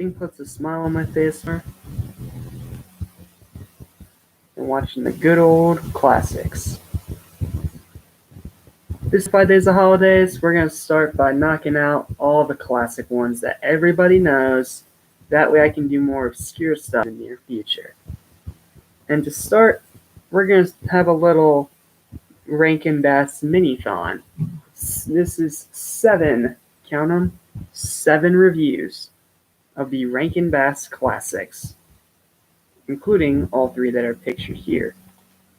nothing puts a smile on my face more than watching the good old classics. This 5 days of holidays, we're going to start by knocking out all the classic ones that everybody knows. That way I can do more obscure stuff in the near future. And to start, we're going to have a little Rankin Bass Mini-Thon. This is 7, count them, 7 reviews of the Rankin Bass classics, including all 3 that are pictured here.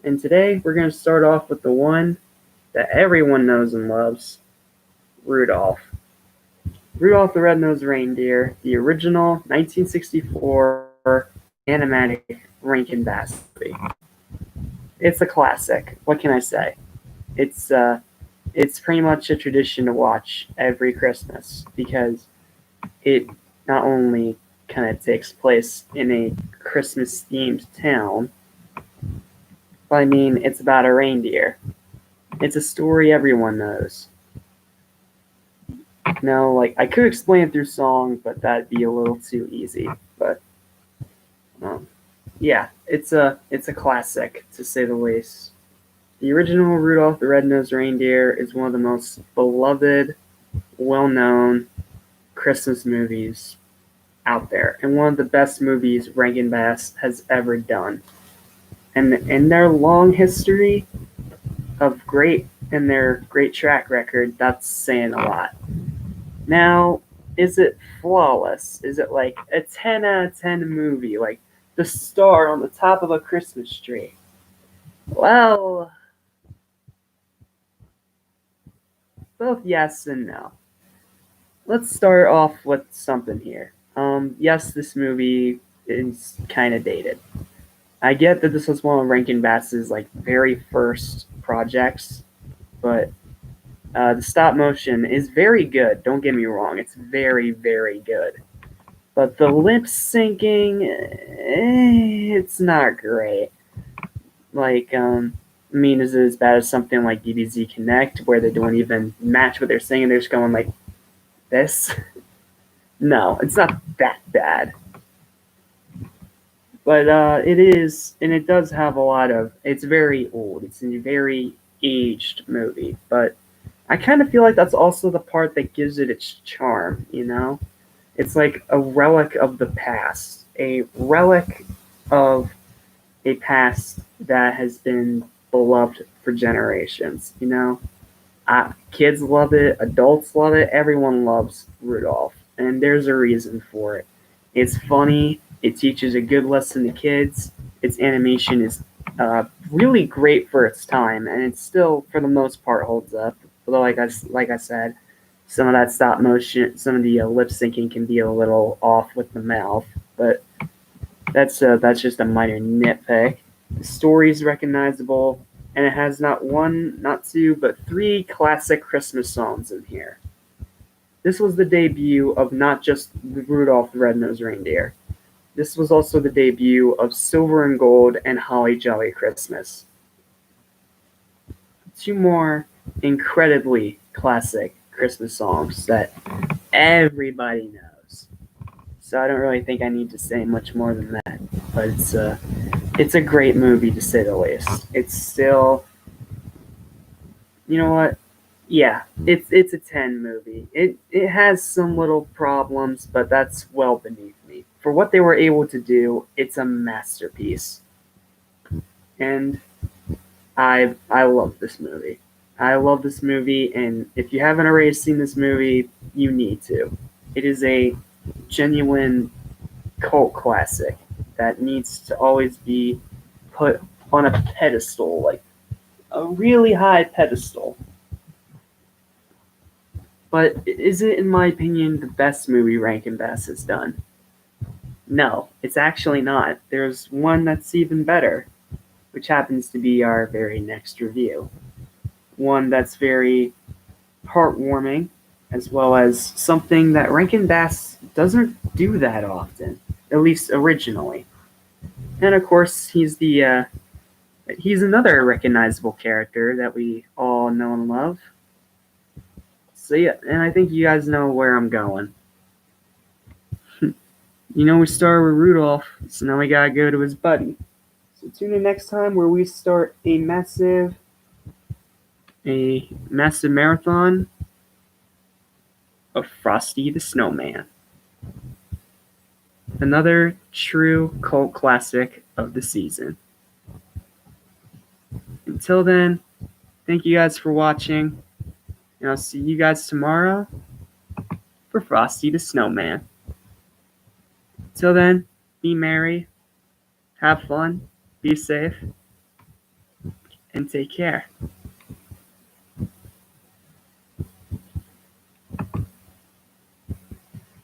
And today, we're going to start off with the one that everyone knows and loves, Rudolph. Rudolph the Red-Nosed Reindeer, the original 1964 animatic Rankin Bass movie. It's a classic. What can I say? It's pretty much a tradition to watch every Christmas because it not only kind of takes place in a Christmas-themed town, but I mean, it's about a reindeer. It's a story everyone knows. Now, like, I could explain it through song, but that'd be a little too easy. But, yeah, it's a classic, to say the least. The original Rudolph the Red-Nosed Reindeer is one of the most beloved, well-known Christmas movies out there, and one of the best movies Rankin Bass has ever done. And in their long history of their great track record, that's saying a lot. Now, is it flawless? Is it like a 10 out of 10 movie, like the star on the top of a Christmas tree? Well, both yes and no. Let's start off with something here. Yes, this movie is kind of dated. I get that this was one of Rankin Bass's very first projects, but the stop motion is very good. Don't get me wrong; it's very, very good. But the lip syncing, it's not great. I mean, is it as bad as something like DBZ Connect, where they don't even match what they're saying? They're just going like this? No, it's not that bad. But it is, and it does have a lot of. It's very old. It's a very aged movie, but I kind of feel like that's also the part that gives it its charm. It's like a relic of the past, a relic of a past that has been beloved for generations. Kids love it, adults love it, everyone loves Rudolph, and there's a reason for it. It's funny, it teaches a good lesson to kids, its animation is really great for its time, and it still, for the most part, holds up. Although, like I said, some of that stop motion, some of the lip syncing can be a little off with the mouth, but that's just a minor nitpick. The story is recognizable, and it has not one, not two, but 3 classic Christmas songs in here. This was the debut of not just Rudolph the Red-Nosed Reindeer. This was also the debut of Silver and Gold and Holly Jolly Christmas. 2 more incredibly classic Christmas songs that everybody knows. So I don't really think I need to say much more than that. But it's a great movie, to say the least. It's still, you know what? Yeah, it's a 10 movie. It has some little problems, but that's well beneath me. For what they were able to do, it's a masterpiece. And I love this movie. I love this movie, and if you haven't already seen this movie, you need to. It is a genuine cult classic that needs to always be put on a pedestal, like a really high pedestal. But is it, in my opinion, the best movie Rankin Bass has done? No, it's actually not. There's one that's even better, which happens to be our very next review. One that's very heartwarming, as well as something that Rankin Bass doesn't do that often, at least originally. And of course, he's another recognizable character that we all know and love. So yeah, and I think you guys know where I'm going. We started with Rudolph, so now we gotta go to his buddy. So tune in next time where we start a massive marathon of Frosty the Snowman. Another true cult classic of the season. Until then, thank you guys for watching, and I'll see you guys tomorrow for Frosty the Snowman. Till then, be merry, have fun, be safe, and take care.